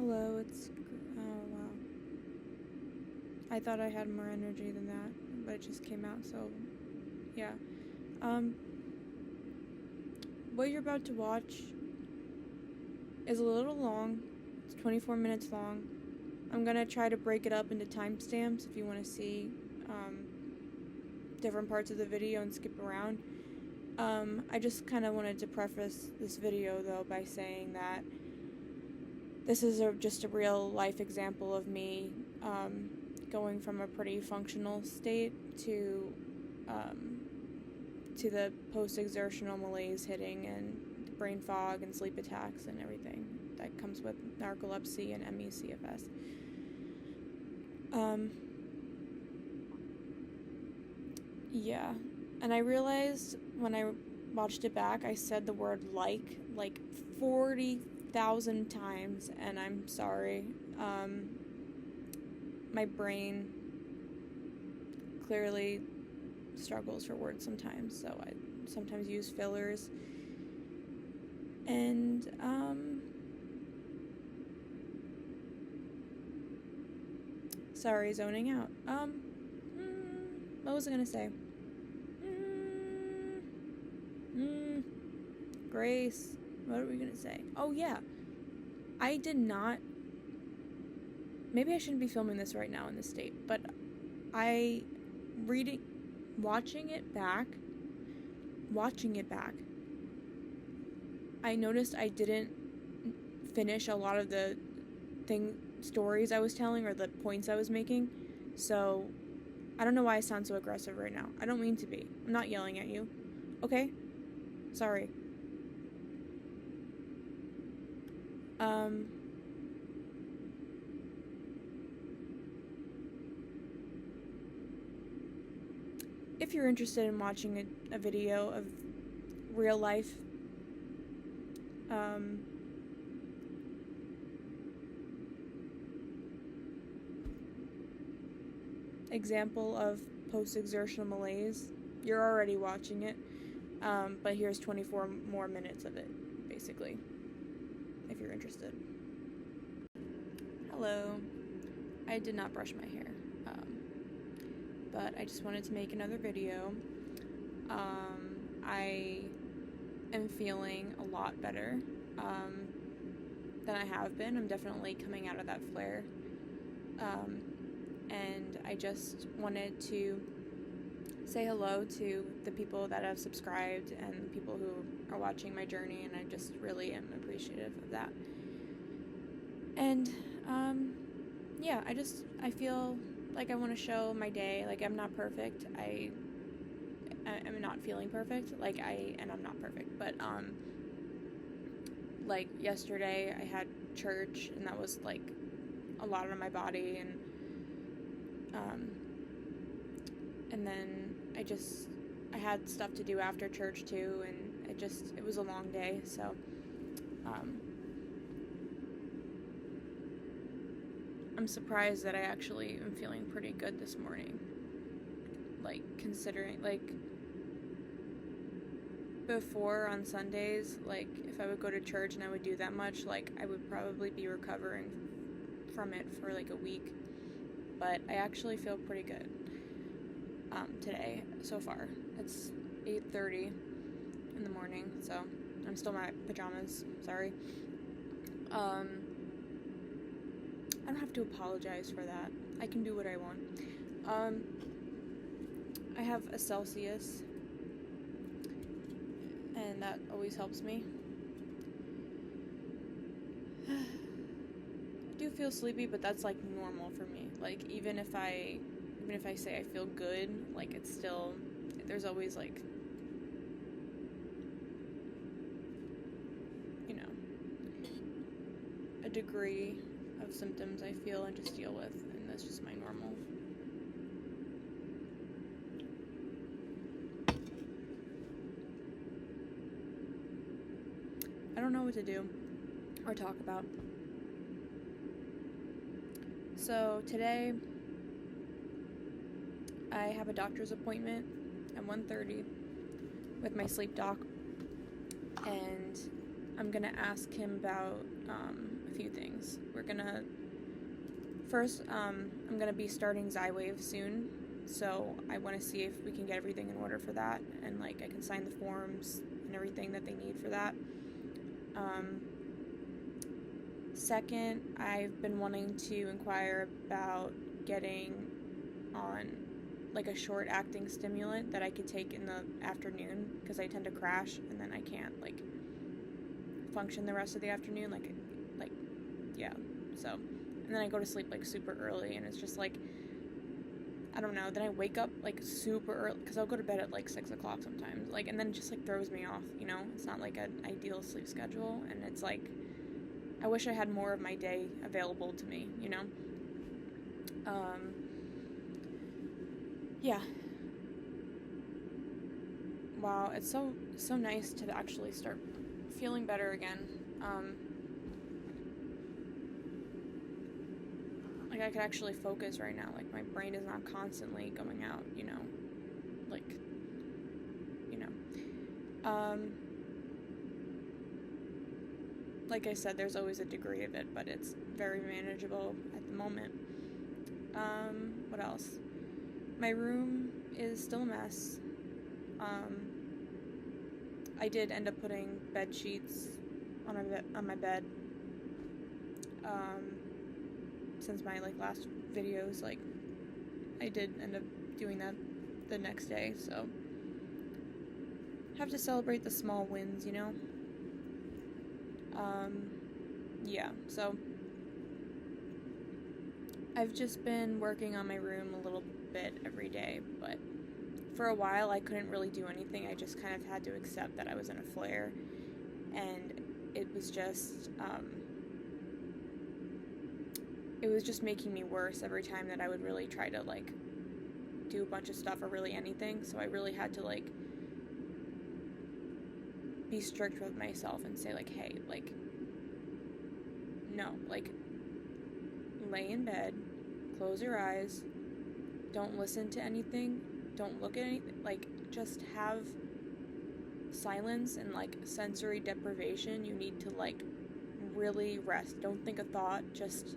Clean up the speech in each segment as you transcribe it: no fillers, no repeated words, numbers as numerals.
Hello, oh wow. I thought I had more energy than that, but it just came out, so yeah. What you're about to watch is a little long. It's 24 minutes long. I'm gonna try to break it up into timestamps if you want to see different parts of the video and skip around. I just kind of wanted to preface this video though by saying that this is just a real life example of me going from a pretty functional state to the post-exertional malaise hitting and brain fog and sleep attacks and everything that comes with narcolepsy and ME CFS. Yeah, and I realized when I watched it back, I said the word like 40,000 times, and I'm sorry. My brain clearly struggles for words sometimes, so I sometimes use fillers. And, sorry, zoning out. What was I gonna say? Grace, what are we gonna say? Oh, yeah. I did not. Maybe I shouldn't be filming this right now in this state, but watching it back, I noticed I didn't finish a lot of the stories I was telling or the points I was making, so I don't know why I sound so aggressive right now. I don't mean to be. I'm not yelling at you. Okay? Sorry. If you're interested in watching a video of real life example of post-exertional malaise, you're already watching it, but here's 24 more minutes of it, basically, if you're interested. Hello. I did not brush my hair, but I just wanted to make another video. I am feeling a lot better than I have been. I'm definitely coming out of that flare, and I just wanted to say hello to the people that have subscribed and the people who are watching my journey, and I just really am appreciative of that. And yeah, I feel like I want to show my day. Like, I'm not perfect. I'm not feeling perfect. And I'm not perfect. But like yesterday, I had church, and that was like a lot on my body, and then I had stuff to do after church too, and it was a long day. So I'm surprised that I actually am feeling pretty good this morning. Like, considering, like, before on Sundays, like, if I would go to church and I would do that much, like, I would probably be recovering from it for like a week. But I actually feel pretty good today so far. It's 8:30 in the morning, so I'm still in my pajamas. Sorry. I don't have to apologize for that. I can do what I want. I have a Celsius, and that always helps me. I do feel sleepy, but that's like normal for me. Like, even if I say I feel good, like, it's still, there's always like, you know, a degree of symptoms I feel and just deal with, and that's just my normal. I don't know what to do or talk about. So today I have a doctor's appointment at 1:30 with my sleep doc, and I'm gonna ask him about a few things. First, I'm gonna be starting Xywav soon, so I want to see if we can get everything in order for that, and like I can sign the forms and everything that they need for that. Second, I've been wanting to inquire about getting on like a short acting stimulant that I could take in the afternoon, because I tend to crash and then I can't like function the rest of the afternoon, yeah, so, and then I go to sleep like super early, and it's just like, I don't know, then I wake up like super early, because I'll go to bed at like 6 o'clock sometimes, like, and then it just like throws me off, you know. It's not like an ideal sleep schedule, and it's like, I wish I had more of my day available to me, you know. Yeah. Wow, it's so nice to actually start feeling better again. Like I could actually focus right now. Like my brain is not constantly going out, you know. Like, you know. Like I said, there's always a degree of it, but it's very manageable at the moment. What else? My room is still a mess. I did end up putting bed sheets on my bed. Since my like last videos, like I did end up doing that the next day, so have to celebrate the small wins, you know. Yeah, so I've just been working on my room a little bit every day, but for a while I couldn't really do anything. I just kind of had to accept that I was in a flare, and it was just making me worse every time that I would really try to like do a bunch of stuff or really anything. So I really had to like be strict with myself and say like, hey, like, no, like, lay in bed, close your eyes, don't listen to anything, don't look at anything, like, just have silence and like sensory deprivation. You need to like really rest. Don't think a thought, just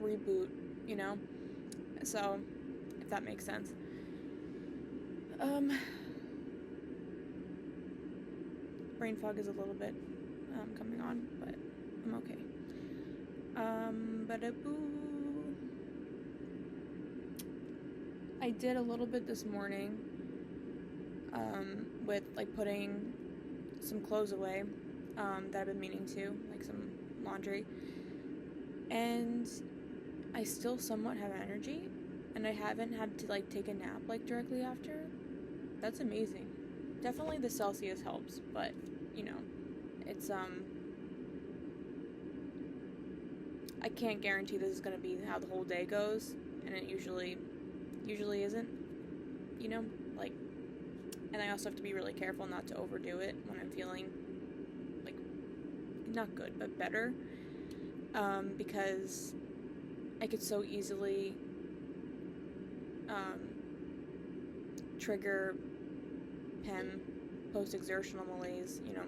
reboot, you know. So if that makes sense. Brain fog is a little bit coming on, but I'm okay. I did a little bit this morning with like putting some clothes away that I've been meaning to, like some laundry, and I still somewhat have energy, and I haven't had to like take a nap like directly after. That's amazing. Definitely the Celsius helps, but you know, it's I can't guarantee this is gonna be how the whole day goes, and it usually isn't, you know, like, and I also have to be really careful not to overdo it when I'm feeling like not good but better, because I could so easily trigger PEM, post-exertional malaise, you know,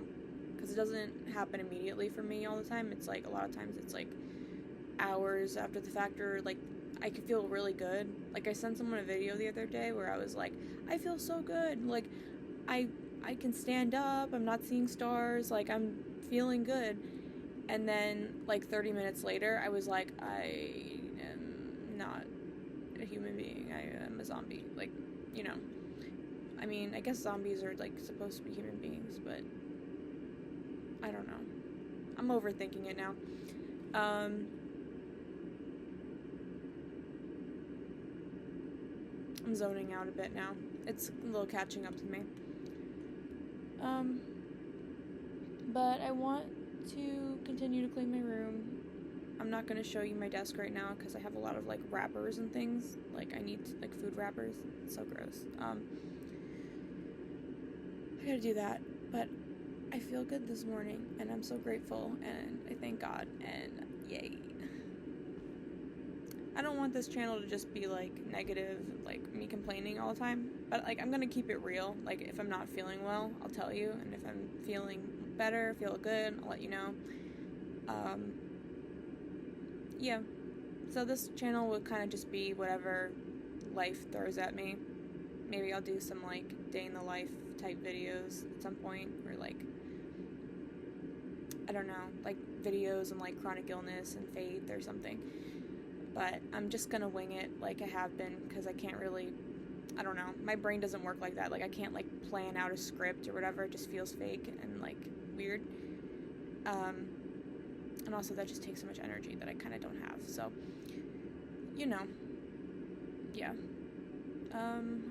because it doesn't happen immediately for me all the time. It's like a lot of times it's like hours after the fact, or like I could feel really good. Like I sent someone a video the other day where I was like, I feel so good, like I can stand up, I'm not seeing stars, like I'm feeling good. And then like 30 minutes later I was like, I am not a human being, I am a zombie. Like, you know, I mean, I guess zombies are like supposed to be human beings, but I don't know, I'm overthinking it now. I'm zoning out a bit now. It's a little catching up to me. But I want to continue to clean my room. I'm not going to show you my desk right now because I have a lot of like wrappers and things. Like I need like food wrappers. It's so gross. I gotta do that. But I feel good this morning and I'm so grateful and I thank God and yay. I don't want this channel to just be like negative, like me complaining all the time, but like I'm gonna keep it real. Like if I'm not feeling well, I'll tell you, and if I'm feeling better, feel good, I'll let you know. Yeah, so this channel will kind of just be whatever life throws at me. Maybe I'll do some, like, day in the life type videos at some point, or, like, I don't know, like, videos on, like, chronic illness and faith or something. But I'm just gonna wing it like I have been, because I can't really, I don't know, my brain doesn't work like that. Like, I can't, like, plan out a script or whatever. It just feels fake and, like, weird. And also that just takes so much energy that I kind of don't have. So, you know, yeah.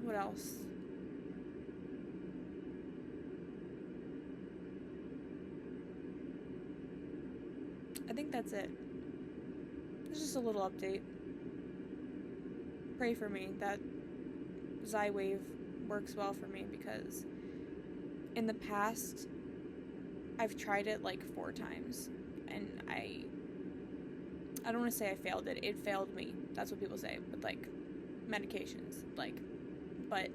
What else? I think that's it. It's just a little update. Pray for me that Xywav works well for me, because in the past I've tried it like 4 times, and I don't want to say I failed it. It failed me. That's what people say with, like, medications. Like, but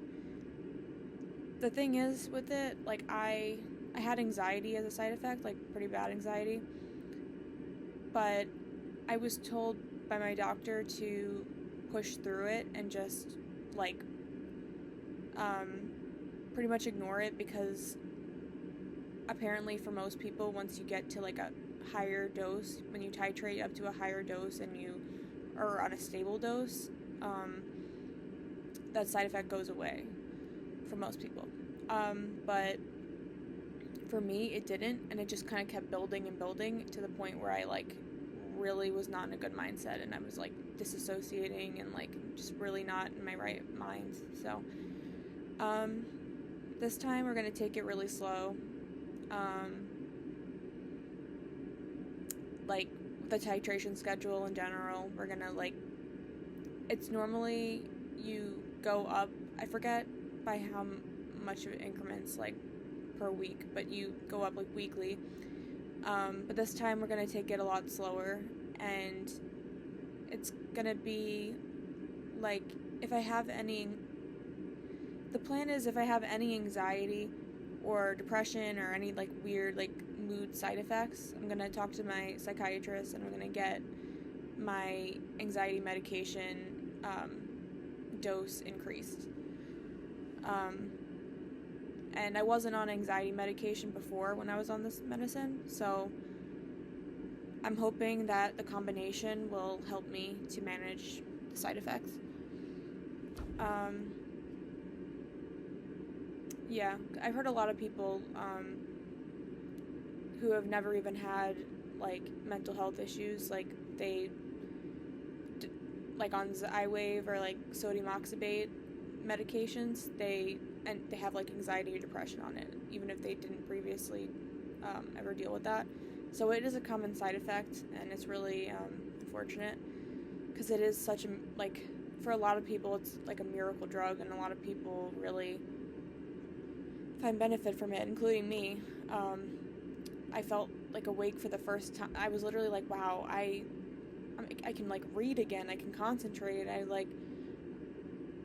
the thing is with it, like, I had anxiety as a side effect, like, pretty bad anxiety. But I was told by my doctor to push through it and just, like, pretty much ignore it, because apparently for most people, once you get to, like, a higher dose, when you titrate up to a higher dose and you are on a stable dose, that side effect goes away for most people. But for me, it didn't, and it just kind of kept building and building to the point where I, like, really was not in a good mindset, and I was, like, disassociating and, like, just really not in my right mind. So this time we're gonna take it really slow. Like, the titration schedule in general, we're gonna, like, it's normally you go up, I forget by how much of increments, like, per week, but you go up, like, weekly. But this time we're gonna take it a lot slower, and it's gonna be, like, if I have any anxiety or depression or any, like, weird, like, mood side effects, I'm gonna talk to my psychiatrist, and I'm gonna get my anxiety medication dose increased. And I wasn't on anxiety medication before when I was on this medicine, so I'm hoping that the combination will help me to manage the side effects. Yeah, I've heard a lot of people who have never even had, like, mental health issues, like, they like, on Xywav or, like, sodium oxybate medications, they have, like, anxiety or depression on it, even if they didn't previously ever deal with that. So it is a common side effect, and it's really unfortunate, because it is such a, like, for a lot of people, it's like a miracle drug, and a lot of people really find benefit from it, including me. I felt, like, awake for the first time. I was literally like, wow, I can, like, read again. I can concentrate. I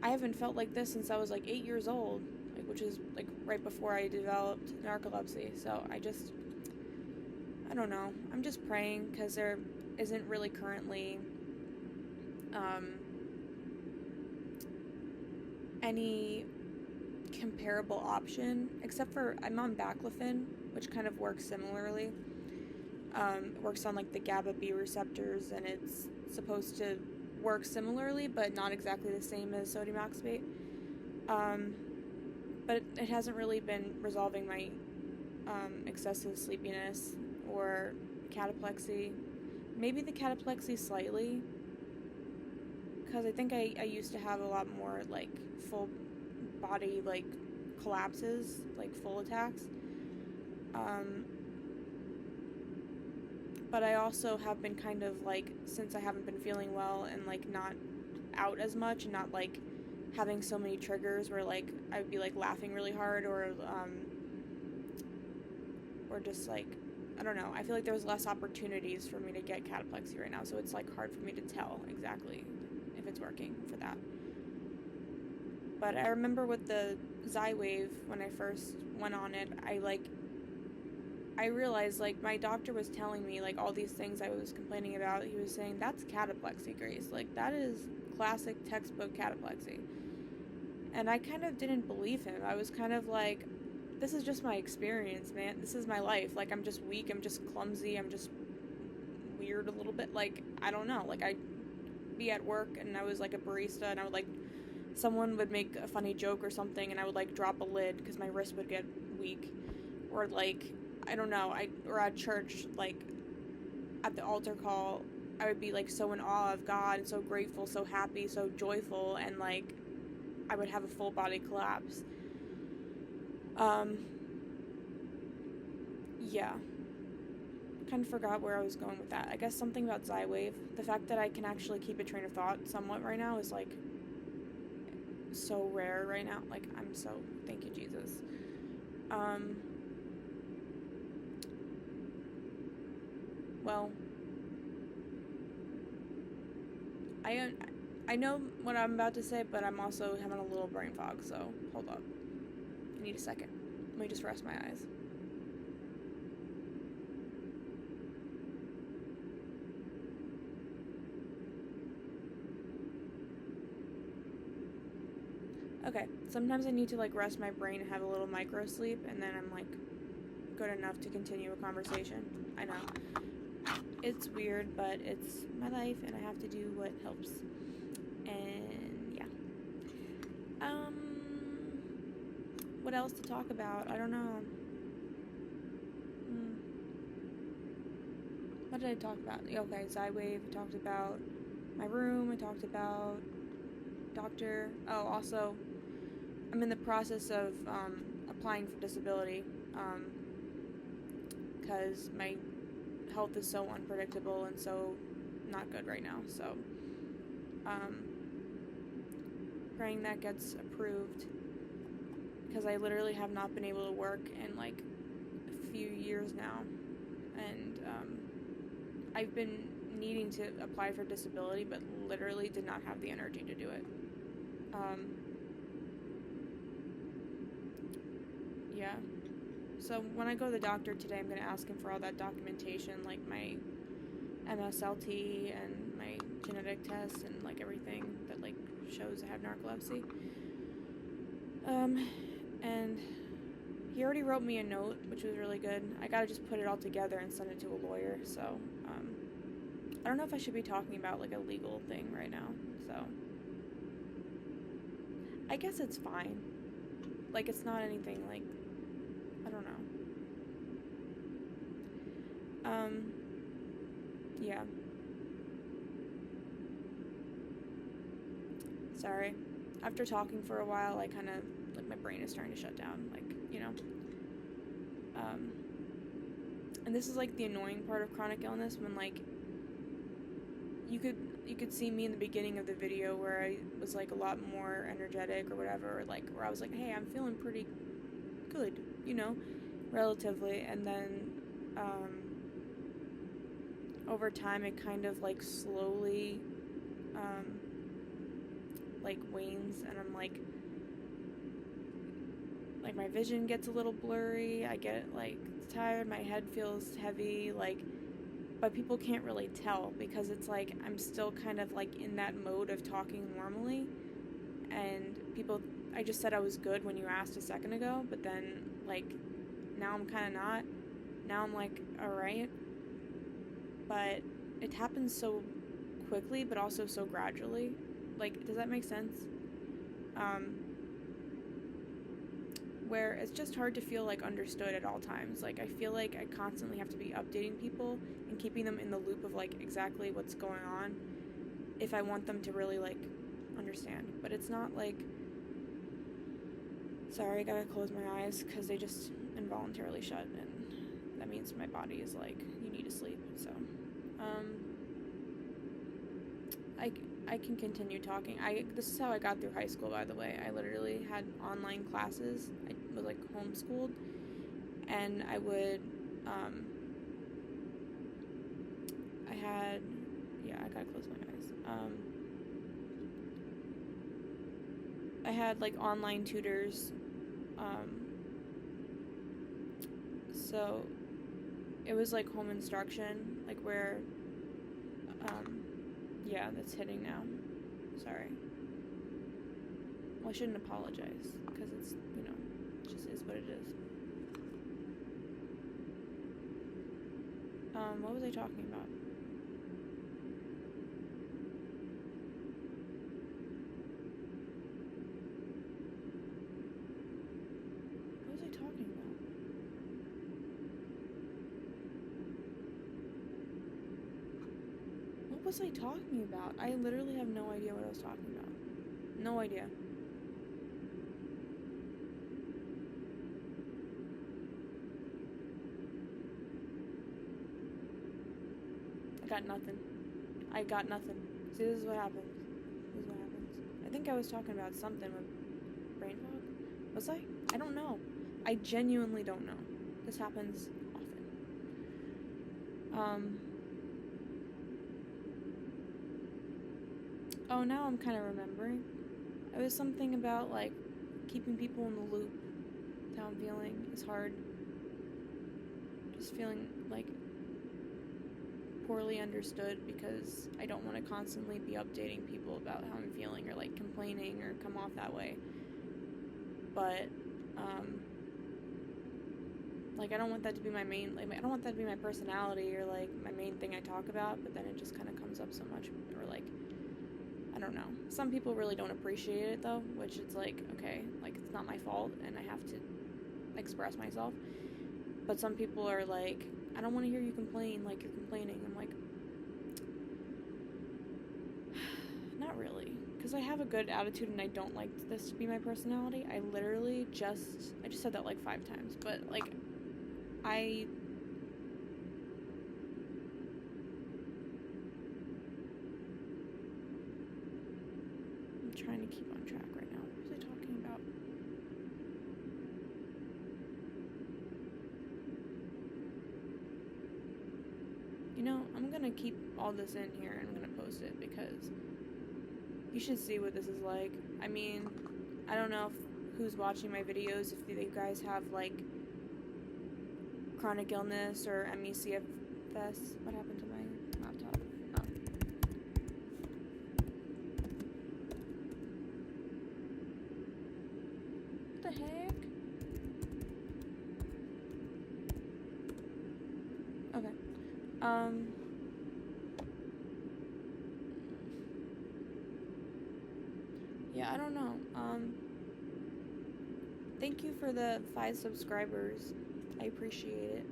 haven't felt like this since I was, like, 8 years old, like, which is, like, right before I developed narcolepsy. So I don't know. I'm just praying, because there isn't really currently any comparable option, except for I'm on baclofen, which kind of works similarly. It works on, like, the GABA B receptors, and it's supposed to work similarly, but not exactly the same as sodium oxybate. But it hasn't really been resolving my excessive sleepiness or cataplexy. Maybe the cataplexy slightly, because I think I used to have a lot more, like, full body, like, collapses, like, full attacks. But I also have been kind of, like, since I haven't been feeling well and, like, not out as much and not, like, having so many triggers where, like, I would be, like, laughing really hard or just, like, I don't know. I feel like there was less opportunities for me to get cataplexy right now, so it's, like, hard for me to tell exactly if it's working for that. But I remember with the Xywav, when I first went on it, I realized, like, my doctor was telling me, like, all these things I was complaining about. He was saying, that's cataplexy, Grace. Like, that is classic textbook cataplexy. And I kind of didn't believe him. I was kind of like, this is just my experience, man. This is my life. Like, I'm just weak. I'm just clumsy. I'm just weird a little bit. Like, I don't know. Like, I'd be at work and I was, like, a barista and I would, like, someone would make a funny joke or something and I would, like, drop a lid because my wrist would get weak. Or, like, I don't know. Or at church, like, at the altar call, I would be, like, so in awe of God and so grateful, so happy, so joyful, and, like, I would have a full body collapse. Yeah. Kind of forgot where I was going with that. I guess something about Xywav. The fact that I can actually keep a train of thought somewhat right now is, like, so rare right now. Like, I'm so... Thank you, Jesus. Well... I know what I'm about to say, but I'm also having a little brain fog, so hold up. I need a second. Let me just rest my eyes. Okay, sometimes I need to, like, rest my brain and have a little micro sleep, and then I'm, like, good enough to continue a conversation. I know. It's weird, but it's my life, and I have to do what helps. And, yeah. What else to talk about? I don't know. What did I talk about? Okay, Xywav. I talked about my room. I talked about doctor. Oh, also, I'm in the process of applying for disability because my health is so unpredictable and so not good right now. So, praying that gets approved because I literally have not been able to work in, like, a few years now, and I've been needing to apply for disability, but literally did not have the energy to do it. Yeah. So when I go to the doctor today, I'm going to ask him for all that documentation, like my MSLT and my genetic tests and, like, everything that, like, shows I have narcolepsy. And he already wrote me a note, which was really good. I gotta just put it all together and send it to a lawyer, so, I don't know if I should be talking about, like, a legal thing right now, so. I guess it's fine. Like, it's not anything, like, I don't know. Yeah. Sorry. After talking for a while, I kind of, like, my brain is starting to shut down, like, you know. And this is, like, the annoying part of chronic illness, when, like, you could see me in the beginning of the video where I was, like, a lot more energetic or whatever, or, like, where I was like, hey, I'm feeling pretty good, you know, relatively, and then, over time it kind of, like, slowly, like, wanes, and I'm, like, my vision gets a little blurry, I get, like, tired, my head feels heavy, like, but people can't really tell, because it's, like, I'm still kind of, like, in that mode of talking normally, and people, I just said I was good when you asked a second ago, but then, like, now I'm kind of not, now I'm, like, alright, but it happens so quickly, but also so gradually, like, does that make sense? Where it's just hard to feel, like, understood at all times. Like, I feel like I constantly have to be updating people and keeping them in the loop of, like, exactly what's going on if I want them to really, like, understand. But it's not, like... Sorry, I gotta close my eyes because they just involuntarily shut, and that means my body is like, you need to sleep, so... I can continue talking. This is how I got through high school, by the way. I literally had online classes. I was, like, homeschooled, and I would, I gotta close my eyes. I had, like, online tutors, so it was like home instruction, like where, yeah, that's hitting now. Sorry. Well, I shouldn't apologize, because it's, you know, it just is what it is. What was I talking about? What was I talking about? What was I talking about? I literally have no idea what I was talking about. No idea. I got nothing. See, this is what happens. I think I was talking about something with brain fog. Was I? I don't know. I genuinely don't know. This happens often. Oh, now I'm kind of remembering. It was something about, like, keeping people in the loop. How I'm feeling is hard. Just feeling, like, poorly understood because I don't want to constantly be updating people about how I'm feeling or like complaining or come off that way. But like I don't want that to be my main, like I don't want that to be my personality or like my main thing I talk about, but then it just kind of comes up so much, or like I don't know. Some people really don't appreciate it though, which it's like, okay, like it's not my fault and I have to express myself. But some people are like, I don't want to hear you complain, like you're complaining. I'm like, not really, because I have a good attitude and I don't like this to be my personality. I just said that like 5 times, but like, I'm trying to keep on track right now. What was I talking about? You know, I'm gonna keep all this in here and I'm gonna post it because you should see what this is like. I mean, I don't know who's watching my videos, if you guys have like chronic illness or CFS. What happened to my laptop? Oh. What the heck? Okay. Yeah, I don't know. Thank you for the 5 subscribers. I appreciate it.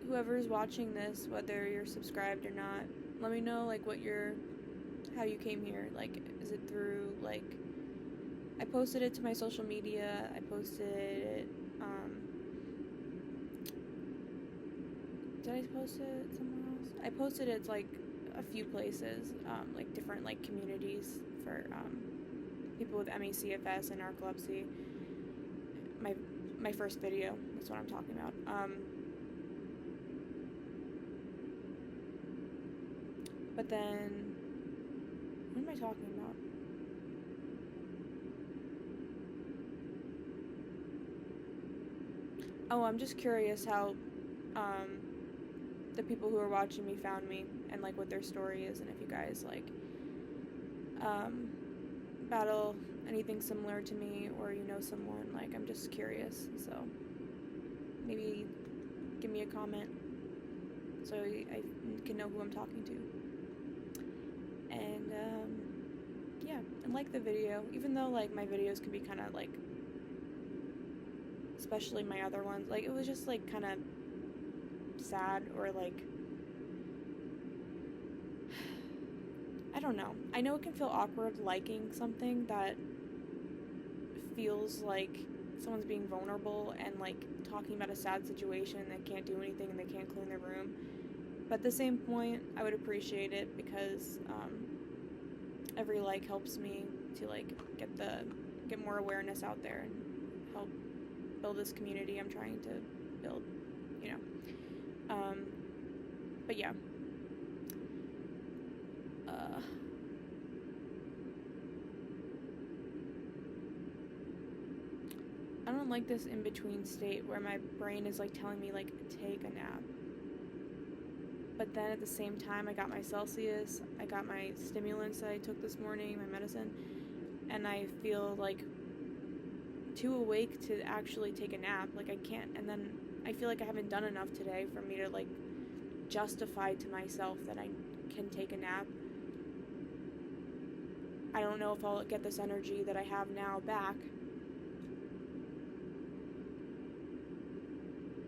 Whoever's watching this, whether you're subscribed or not, let me know like how you came here. Like, is it through like I posted it to my social media. I posted it. Did I post it somewhere else? I posted it to like a few places, like different like communities for people with ME, CFS, and narcolepsy. My first video. That's what I'm talking about. But then, what am I talking about? Oh, I'm just curious how the people who are watching me found me and like what their story is, and if you guys like battle anything similar to me or you know someone. Like, I'm just curious, so maybe give me a comment so I can know who I'm talking to. And yeah, and like the video, even though like my videos can be kind of like, especially my other ones, like it was just like kind of sad, or like I don't know. I know it can feel awkward liking something that feels like someone's being vulnerable and like talking about a sad situation, they can't do anything and they can't clean their room. But at the same point, I would appreciate it because every like helps me to like get more awareness out there and help build this community I'm trying to build, you know. But yeah. I don't like this in-between state where my brain is like telling me like take a nap, but then at the same time I got my Celsius, I got my stimulants that I took this morning, my medicine, and I feel like too awake to actually take a nap. Like I can't, and then I feel like I haven't done enough today for me to like justify to myself that I can take a nap. I don't know if I'll get this energy that I have now back.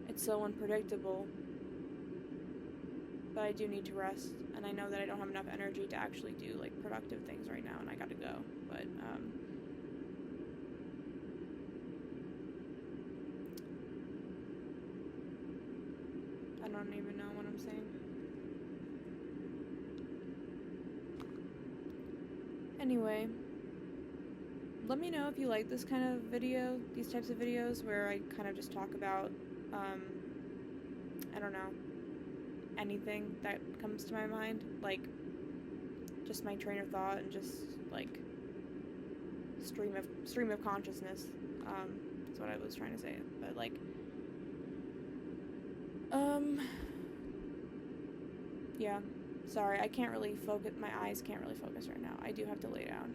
It's so unpredictable. But I do need to rest, and I know that I don't have enough energy to actually do like productive things right now, and I gotta go. But I don't even know what I'm saying. Anyway, let me know if you like this kind of video, these types of videos where I kind of just talk about, I don't know, anything that comes to my mind, like just my train of thought and just like stream of consciousness. That's what I was trying to say. But like, yeah. Sorry, I can't really focus. My eyes can't really focus right now. I do have to lay down.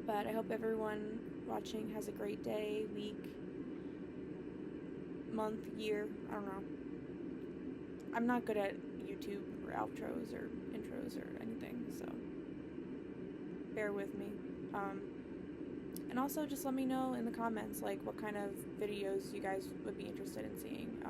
But I hope everyone watching has a great day, week, month, year. I don't know. I'm not good at YouTube or outros or intros or anything, so bear with me. And also just let me know in the comments like what kind of videos you guys would be interested in seeing.